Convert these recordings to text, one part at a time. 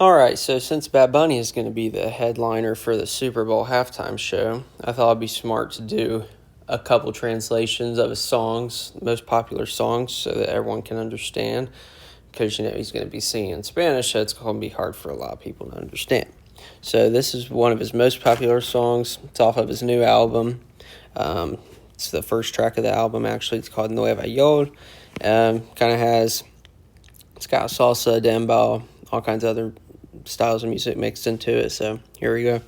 All right, so since Bad Bunny is going to be the headliner for the Super Bowl halftime show, I thought it'd be smart to do a couple translations of his songs, most popular songs, so that everyone can understand. Because, he's going to be singing in Spanish, so it's going to be hard for a lot of people to understand. So this is one of his most popular songs. It's off of his new album. It's the first track of the album, actually. It's called NUEVAYol. It's got salsa, dembow, all kinds of other styles of music mixed into it. So here we go.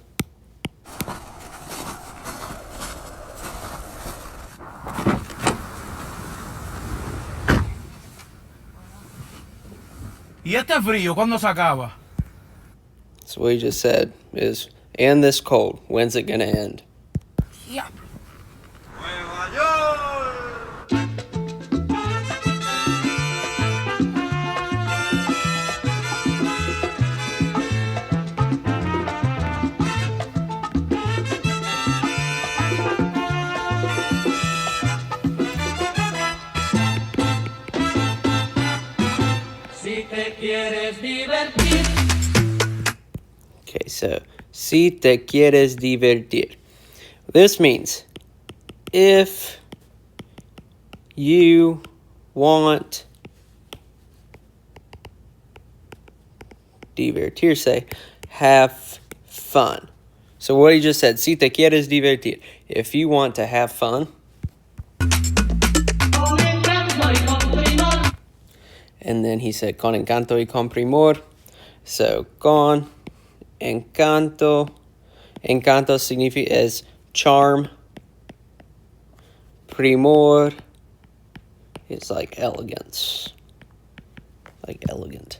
¿Y este frío cuándo se acaba? So what he just said is, and this cold, when's it gonna end? Yeah. Okay, so, si te quieres divertir. This means, if you want divertirse, have fun. So what he just said, si te quieres divertir. If you want to have fun. And then he said, con encanto y con primor. So, con encanto. Encanto significa is charm. Primor is like elegance. Like elegant.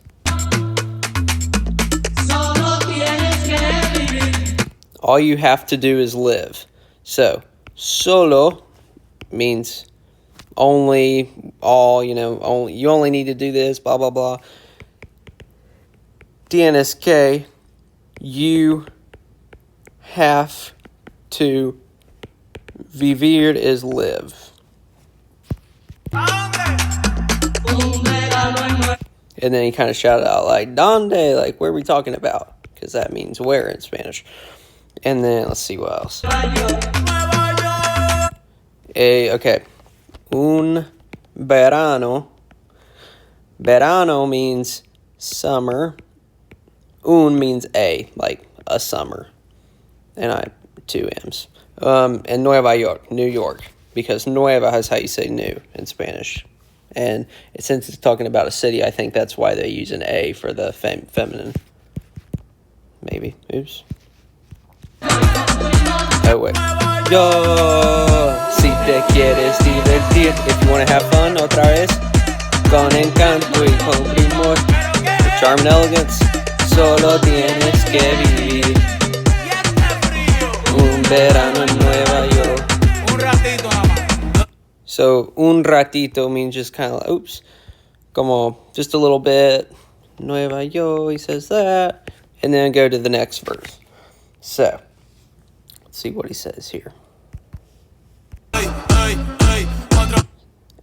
All you have to do is live. So, solo means only, all, only, you only need to do this, blah, blah, blah. Tienes que, you have to, vivir is live. And then he kind of shouted out, like, donde, like, where are we talking about? Because that means where in Spanish. And then, let's see what else. Okay. Un verano. Verano means summer. Un means like a summer. And two M's. And Nueva York, New York. Because Nueva is how you say new in Spanish. And since it's talking about a city, I think that's why they use an A for the feminine. Maybe. Oops. Oh, wait. Yo, si te quieres divertir, if you want to have fun, otra vez, con encanto y con primor, with charm and elegance, solo tienes que vivir un verano en Nueva York. Un ratito nada más. So, un ratito means just kind of like, oops, como just a little bit. Nueva York, he says that. And then go to the next verse. So, let's see what he says here.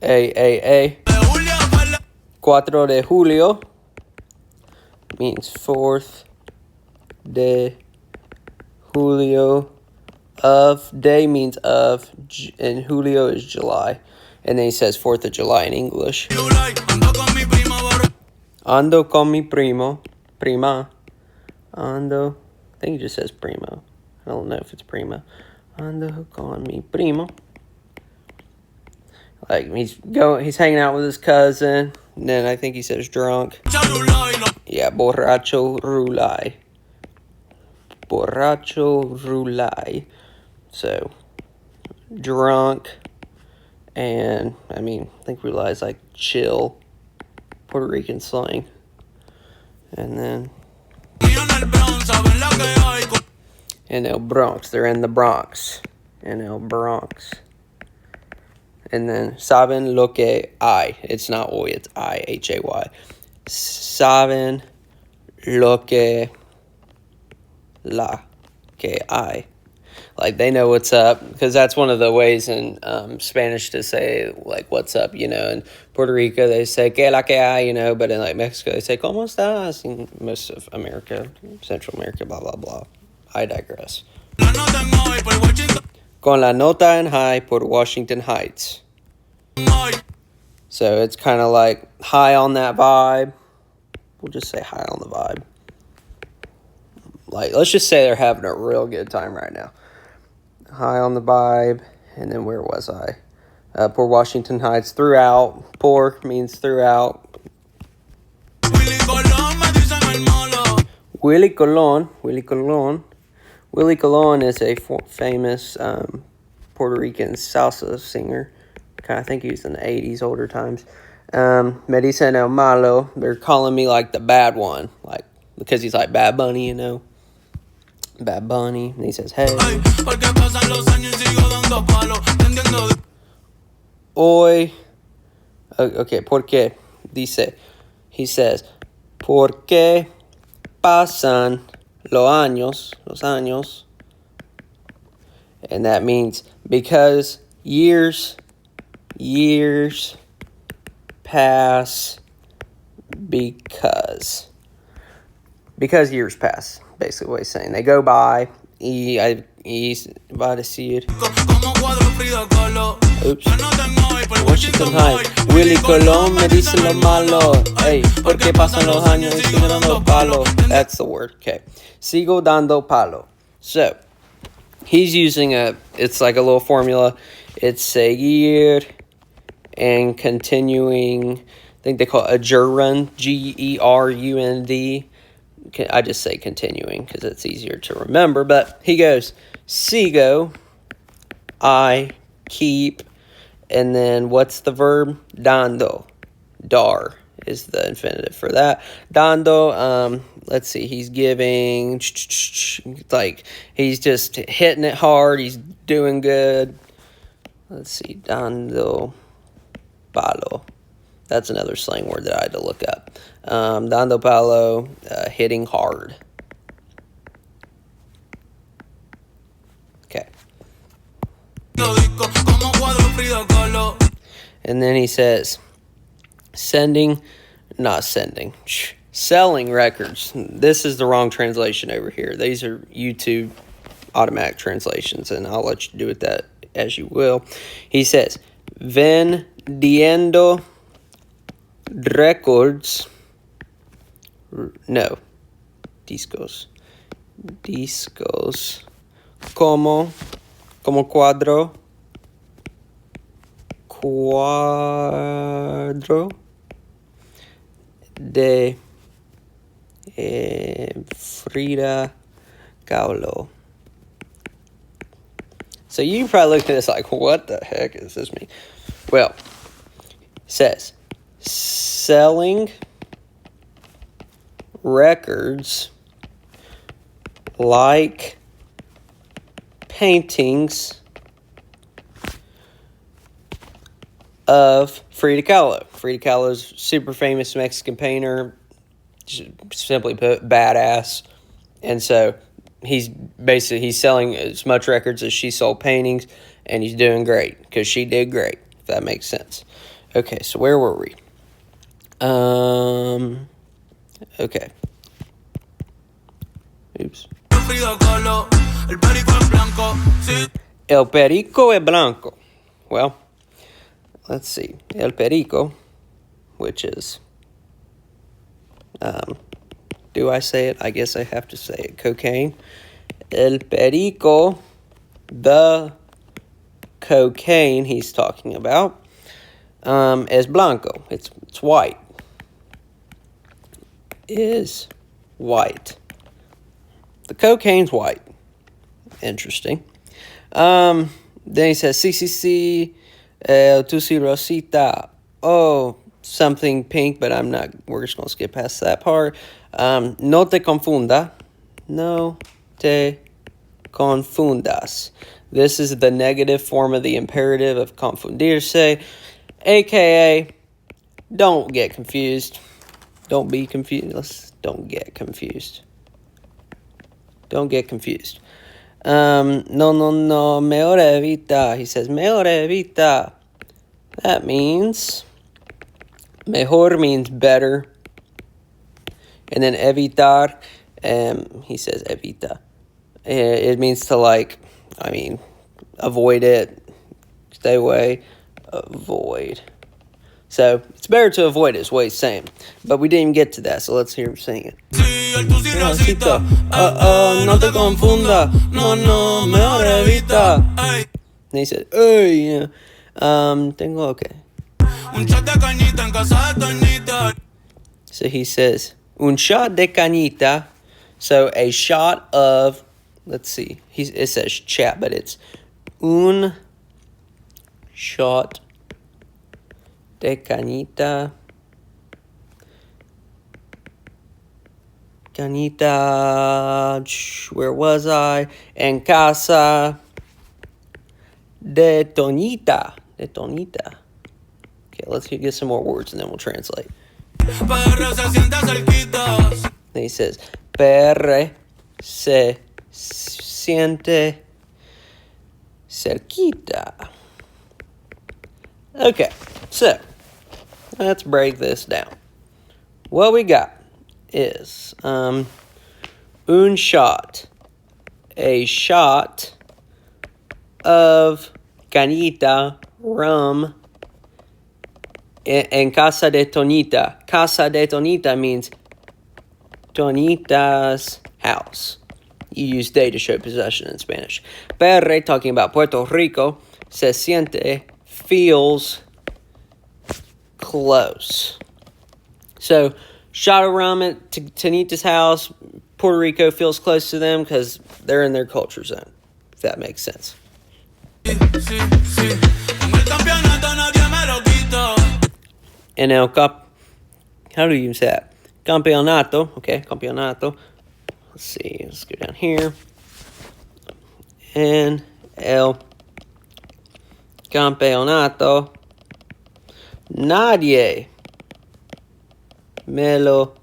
A. 4 de julio means 4th de julio. Of day means of, and julio is July. And then he says 4th of July in English. Ando con mi prima. Ando, I think he just says primo. I don't know if it's prima. Ando con mi primo. Like, he's hanging out with his cousin. And then I think he says drunk. Yeah, borracho rulay. Borracho rulay. So, drunk. And, I think rulay is like chill. Puerto Rican slang. And then in El Bronx. They're in the Bronx. In El Bronx. And then, saben lo que hay. It's not hoy, it's I, H-A-Y. Saben lo que hay. Like, they know what's up, because that's one of the ways in Spanish to say, like, what's up, you know. In Puerto Rico, they say, que la que hay, you know, but in, like, Mexico, they say, como estás? In most of America, Central America, blah, blah, blah. I digress. Con la nota en high por Washington Heights. So it's kind of like high on that vibe. We'll just say high on the vibe. Like, let's just say they're having a real good time right now. High on the vibe. And then where was I? Por Washington Heights. Throughout. Por means throughout. Willie Colon. Willie Colon. Willie Colon is a famous Puerto Rican salsa singer. I think he was in the 80s, older times. Me dicen el malo. They're calling me like the bad one. Like, because he's like Bad Bunny, you know. Bad Bunny. And he says, hey. Hoy. Okay, porque dice. He says, porque pasan los años. And that means because years pass, because years pass, basically what he's saying. They go by. Va a decir. Oops. Washington High. Willie Colon me dice lo malo. Hey, porque pasan los años y sigo dando palo. That's the word. Okay. Sigo dando palo. So, he's using it's like a little formula. It's seguir and continuing. I think they call it a gerund, Gerund. I just say continuing because it's easier to remember. But he goes, sigo, I keep, and then what's the verb? Dando. Dar is the infinitive for that. Dando, let's see, he's giving, like, he's just hitting it hard. He's doing good. Let's see, dando palo. That's another slang word that I had to look up. Dando palo, hitting hard. Okay. And then he says, selling records. This is the wrong translation over here. These are YouTube automatic translations, and I'll let you do with that as you will. He says, vendiendo records. No. Discos. Como cuadro de Frida Kahlo. So you probably look at this like, what the heck does this mean? Well, it says, selling records like paintings of Frida Kahlo. Frida Kahlo is a super famous Mexican painter, simply put, badass. And so he's selling as much records as she sold paintings, and he's doing great because she did great, if that makes sense. Okay, so where were we? Okay. Oops. El perico es blanco. Well, let's see. El perico, which is, do I say it? I guess I have to say it. Cocaine. El perico, the cocaine he's talking about, es blanco. It's white. Is white. The cocaine's white. Interesting. Then he says, sí, tu si rosita. Oh, something pink, but we're just going to skip past that part. No te confunda. No te confundas. This is the negative form of the imperative of confundirse, aka, don't get confused. Don't be confused. Don't get confused. Don't get confused. No, no, no, mejor evita. He says, mejor evita. That means, mejor means better. And then evitar, he says evita. It means to avoid it, stay away, avoid. So, it's better to avoid it, is what he's saying. But we didn't even get to that, so let's hear him sing it. No te confunda, no, mejor evita. And he said, yeah. Tengo, okay. So he says, un shot de cañita. So a shot of, let's see, it says chat, but it's un shot de cañita. Cañita, where was I? En casa de Toñita. De Toñita. Okay, let's get some more words and then we'll translate. Then he says, PR se siente cerquita. Okay, so let's break this down. What we got is un shot, a shot of cañita, rum, en casa de Toñita. Casa de Toñita means Toñita's house. You use de to show possession in Spanish. PR, talking about Puerto Rico, se siente, feels close. So, shot of rum at Toñita's house. Puerto Rico feels close to them because they're in their culture zone, if that makes sense. En el how do you say that? Campeonato. Okay, campeonato. Let's see. Let's go down here. En el campeonato, nadie me lo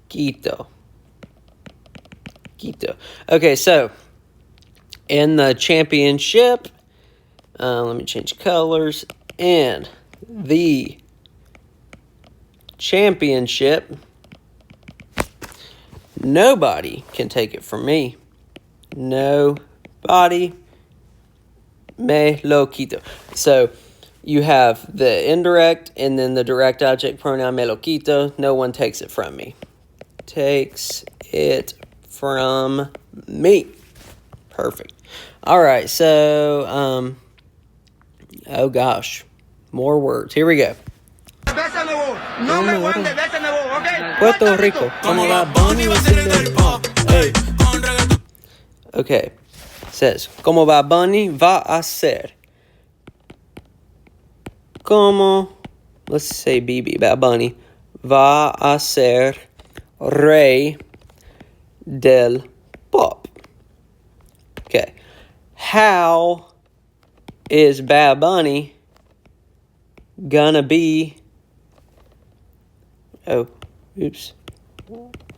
quito. Okay, so in the championship, let me change colors. In the championship, nobody can take it from me. Nobody me lo quito. So you have the indirect and then the direct object pronoun me lo quito. No one takes it from me. Takes it from me. Perfect. All right, so, oh gosh, more words. Here we go. Puerto Rico. Okay, says, como Bad Bunny va a ser. Como, let's say BB, Bad Bunny, va a ser rey del pop. Okay, how is Bad Bunny gonna be,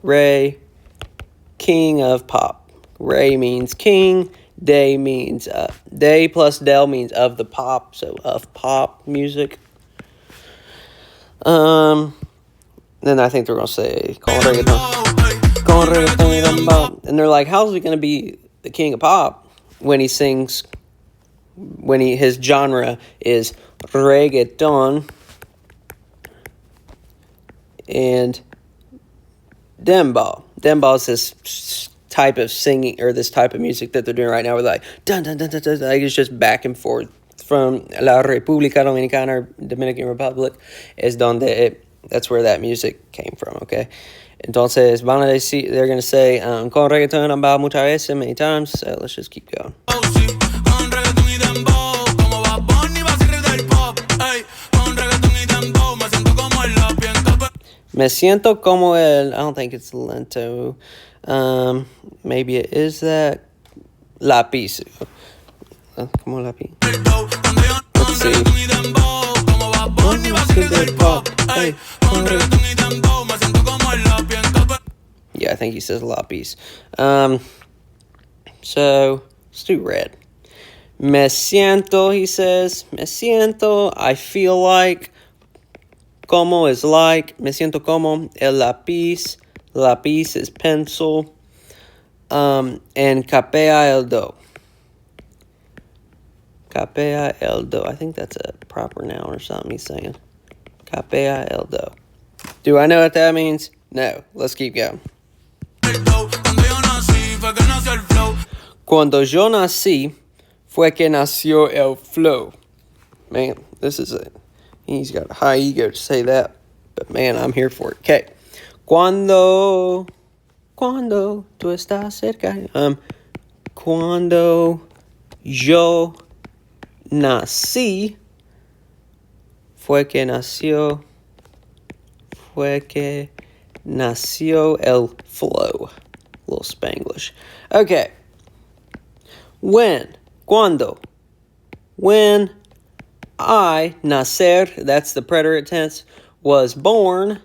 Ray, king of pop. Ray means king, day means, day plus del means of the pop, so of pop music. Then I think they're gonna say, con reggaeton, and they're like, how's he gonna be the king of pop when he sings, his genre is reggaeton and dembow. Dembow is this type of singing, or this type of music that they're doing right now, where they're like, dun, dun, dun, dun, dun, like it's just back and forth from La República Dominicana, or Dominican Republic, is donde, that's where that music came from, okay? Entonces, they're going to say, con reggaeton han bajado muchas veces, many times, so let's just keep going. Me siento como el, I don't think it's lento, maybe it is that, lápiz. Como lápiz. Let's see. Yeah, I think he says lápiz. So let's do red. Me siento, he says. Me siento, I feel like. Como is like. Me siento como. El lápiz. Lápiz is pencil. And capea el do. Capea el do. I think that's a proper noun or something he's saying. Capea el do. Do I know what that means? No. Let's keep going. Cuando yo nací, fue que nació el flow. Man, this is a... He's got a high ego to say that. But man, I'm here for it. Okay. Cuando tú estás cerca. Cuando yo nací, fue que nació el flow. A little Spanglish. Okay. Cuando. When I, nacer, that's the preterite tense, was born,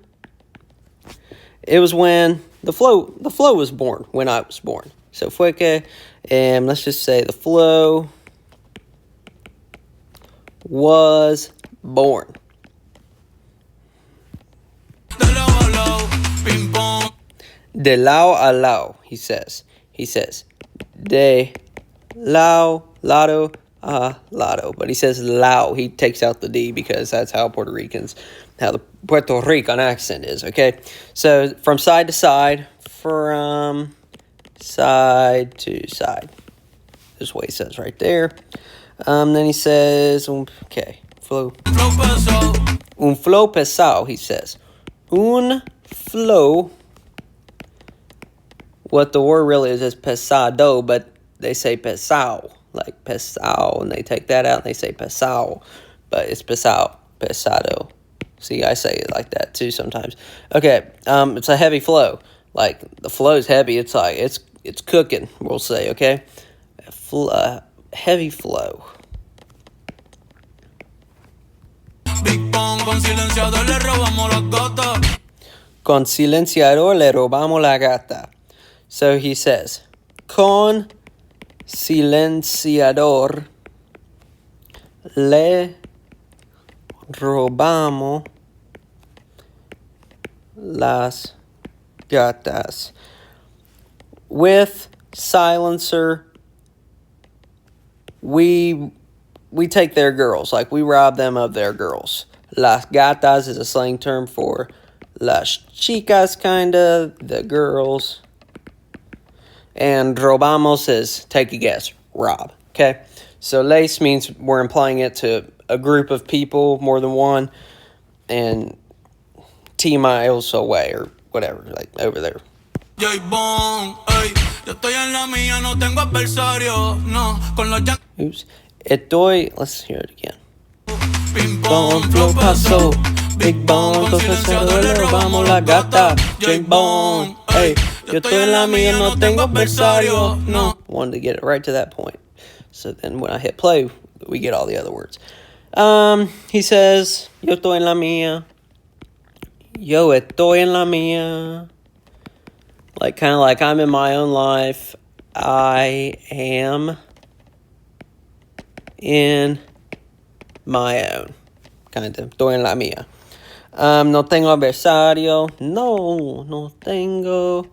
it was when the flow was born, when I was born. So fue que, and let's just say the flow was born. De lao a lao, he says. He says, de lao, lado, lado. But he says lao. He takes out the D because that's how how the Puerto Rican accent is, okay? So, from side to side. From side to side. This is what he says right there. Then he says, okay, flow. Un flow pesado, he says. Un flow. What the word really is pesado, but they say pesado, like pesado, and they take that out and they say pesado, but it's pesado. See, I say it like that too sometimes. Okay, it's a heavy flow. Like, the flow is heavy. It's like, it's cooking, we'll say, okay? Heavy flow. Con silenciador le robamos la gata. So he says, con silenciador le robamos las gatas. With silencer, we take their girls, like we rob them of their girls. Las gatas is a slang term for las chicas, kinda, the girls. And robamos is, take a guess, rob, okay? So les means we're implying it to a group of people, more than one, and T miles away, or whatever, like over there. Oops. Let's hear it again. Big bone, flow paso. Big bone, entonces le robamos la gata. Big bone, hey. Yo estoy en la mía, no tengo adversario, no. Wanted to get it right to that point. So then when I hit play, we get all the other words. He says, yo estoy en la mía. Yo estoy en la mía. Like, kind of like I'm in my own life. I am in my own. Kind of. Estoy en la mía. No tengo adversario. No tengo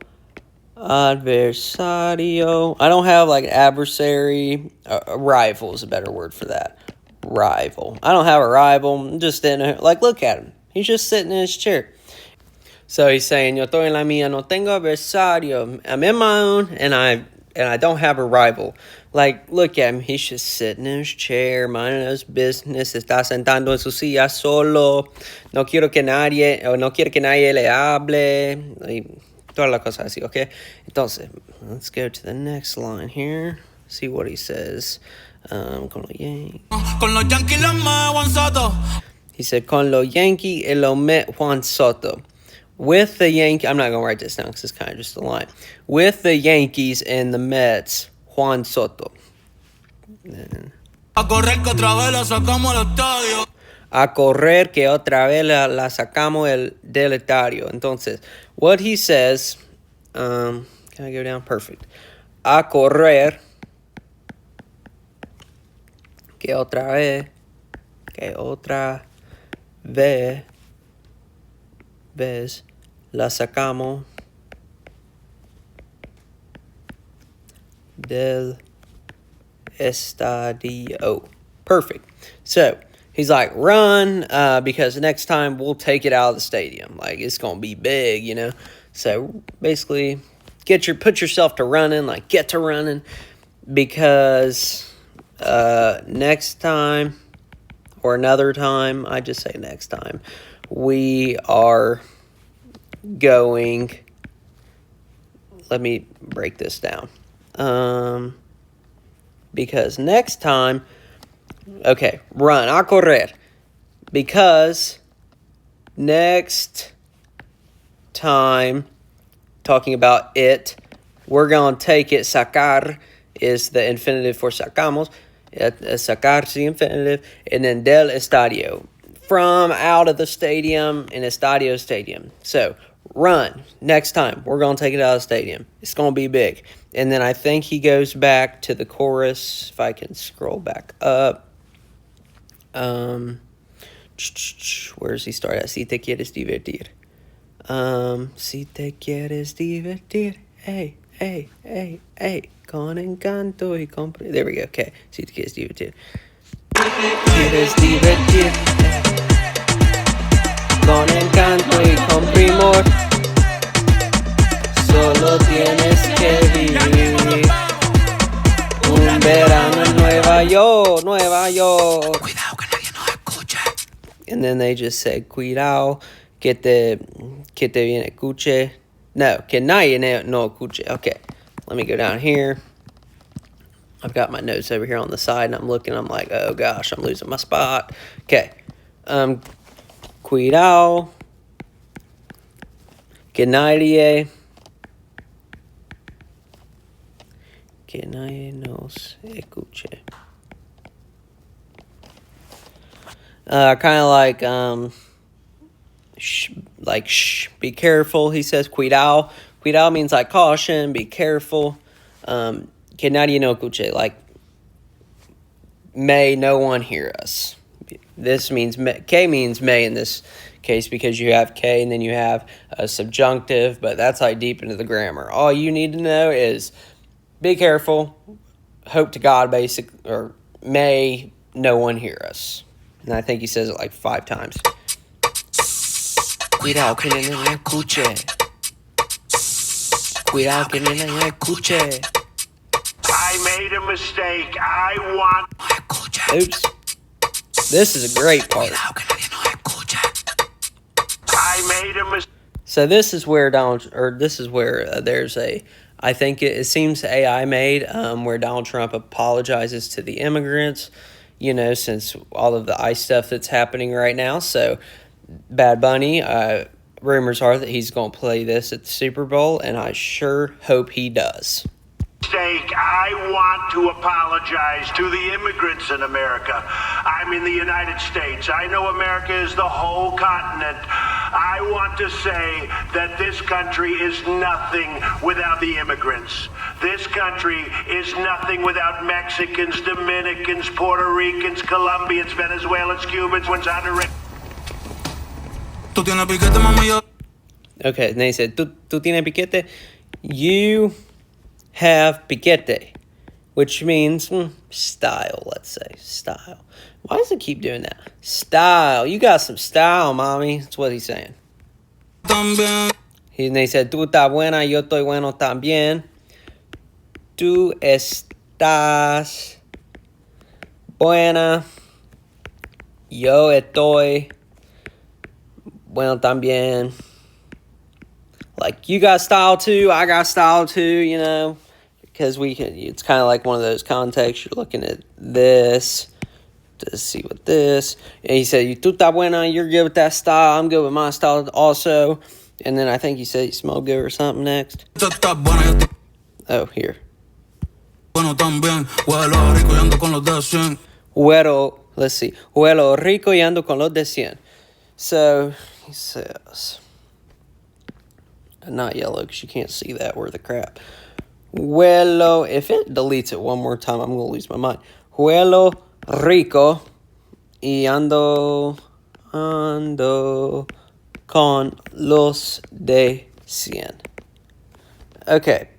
adversario. I don't have like adversary. A rival is a better word for that. Rival. I don't have a rival. I'm just sitting here. Like, look at him. He's just sitting in his chair. So he's saying, yo estoy en la mía, no tengo adversario. I'm in my own, and I don't have a rival. Like, look at him. He's just sitting in his chair, minding his business. Está sentando en su silla solo. No quiero que nadie le hable. Y todas las cosas así, okay? Entonces, let's go to the next line here. See what he says. Con los Yankees. Con los Yankees los Met Juan Soto. He said, con los Yankees y los Met Juan Soto. With the Yankees, I'm not going to write this down because it's kind of just a line. With the Yankees and the Mets, Juan Soto. A correr que otra vez la sacamos del estadio. A correr que otra vez la sacamos del estadio. Entonces, what he says, can I go down? Perfect. a correr. Que otra vez. Que otra vez la sacamos del estadio. Perfect. So he's like, run, because next time we'll take it out of the stadium. Like, it's gonna be big, you know. So basically, put yourself to running, like get to running, because next time or another time, I just say next time, we are going. Let me break this down. Because next time, okay, run, a correr. Because next time, talking about it, we're going to take it. Sacar is the infinitive for sacamos. Sacar is the infinitive. And then del estadio, from out of the stadium, in estadio stadium. So, run. Next time, we're going to take it out of the stadium. It's going to be big. And then I think he goes back to the chorus, if I can scroll back up. Where does he start at? Si te quieres divertir. Si te quieres divertir. Hey, hey, hey, hey. Con encanto y con... There we go. Okay. Si te quieres divertir. Quieres divertir. Con encanto y con primor. Solo tienes que vivir un verano en Nueva York, Nueva York. Cuidado que nadie nos escuche. And then they just say, cuidado, que te bien escuche. No, que nadie no escuche. Okay, let me go down here. I've got my notes over here on the side, and I'm looking, I'm like, oh gosh, I'm losing my spot. Okay, cuidado, que nadie nos escuche. Kind of like, shh, be careful. He says, cuidado. Cuidado means like caution, be careful. Que nadie no escuche, like, may no one hear us. This means, K means may in this case, because you have K and then you have a subjunctive, but that's like deep into the grammar. All you need to know is be careful, hope to God, or may no one hear us. And I think he says it like 5 times. Cuidado que nadie no escuche. Cuidado que nadie no escuche. I made a mistake. I want... Oops. This is a great part. I made a mistake. So this is where there's a, I think it seems AI made, where Donald Trump apologizes to the immigrants, you know, since all of the ICE stuff that's happening right now. So Bad Bunny, rumors are that he's going to play this at the Super Bowl, and I sure hope he does. I want to apologize to the immigrants in America. I'm in the United States. I know America is the whole continent. I want to say that this country is nothing without the immigrants. This country is nothing without Mexicans, Dominicans, Puerto Ricans, Colombians, Venezuelans, Cubans, Honduras. Tú tienes piquete, mami. Okay, and they said, tú tienes piquete? You have piquete, which means style, let's say. Style. Why does it keep doing that? Style. You got some style, mommy. That's what he's saying. También. And they said, tú estás buena, yo estoy bueno también. Tú estás buena, yo estoy bueno también. Like, you got style too, I got style too, you know, because it's kind of like one of those contexts. You're looking at this to see what this, and he said, tú estás buena, you're good with that style, I'm good with my style also. And then I think he said you smell good or something next. Oh, here. Bueno, también. Huelo rico y ando con los de 100. Let's see. Huelo rico y ando con los de 100. So, he says, not yellow because you can't see that, where the crap. Huelo, if it deletes it one more time, I'm going to lose my mind. Huelo rico y ando con los de 100. Okay,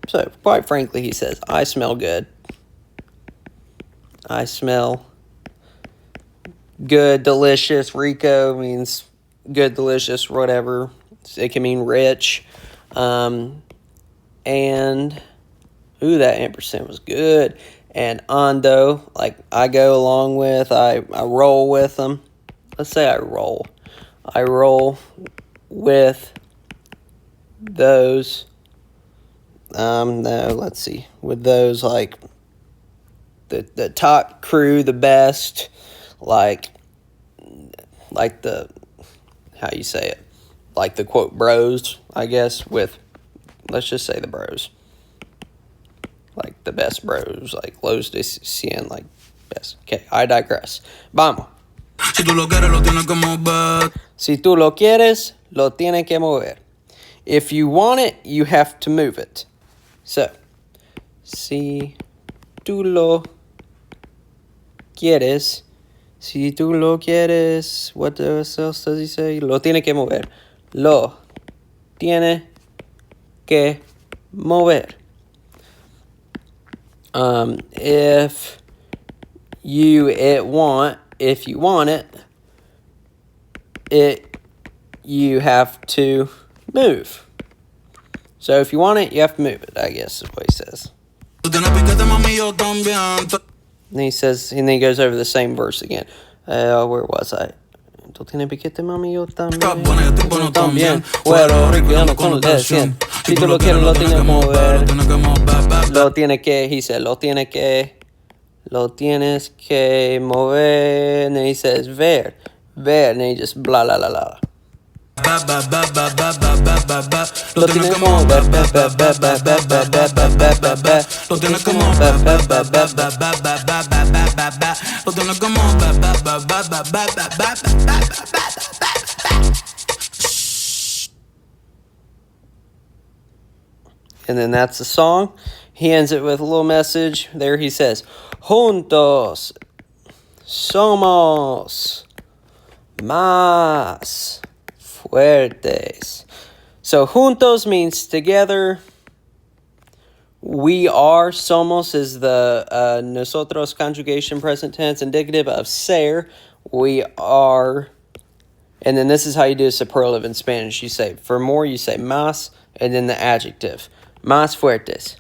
so quite frankly, he says, I smell good. I smell good, delicious. Rico means good, delicious, whatever. It can mean rich. And, ooh, that ampersand was good. And ando, like I go along with, I roll with them. Let's say I roll. I roll with those. No, let's see. With those, like the top crew, the best, like the, how you say it, like the quote bros, I guess, with, let's just say the bros, like the best bros, like los de 100, like best. Okay, I digress. Vamos. Si tú lo quieres, lo tienes que mover. Si tú lo quieres, lo tienes que mover. If you want it, you have to move it. So, si tú lo quieres, si tú lo quieres, what else does he say? Lo tiene que mover. Lo tiene que mover. If you want it, you have to move. So if you want it, you have to move it, I guess is what he says. Tú tienes piquete, mami, yo también. And he says, and then he goes over the same verse again. Where was I? Tú tienes piquete, mami, yo también. Estás buena, yo estoy bueno también. Bueno, rico, ando con los de 100. Si tú lo quieres, lo tienes que mover. Lo tienes que, he said, lo tienes que mover. And then he says, ver. And then he just blah, blah, blah, blah. Lo tienes que mover. Lo tienes que mover. Lo tienes que And then that's the song. He ends it with a little message. There he says, Juntos somos más fuertes. So juntos means together. We are. Somos is the nosotros conjugation present tense indicative of ser. We are. And then this is how you do a superlative in Spanish. You say, for more, you say más, and then the adjective. Más fuertes.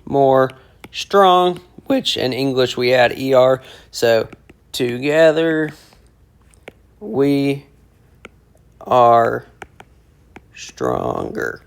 More strong, which in English we add er. So together we are stronger.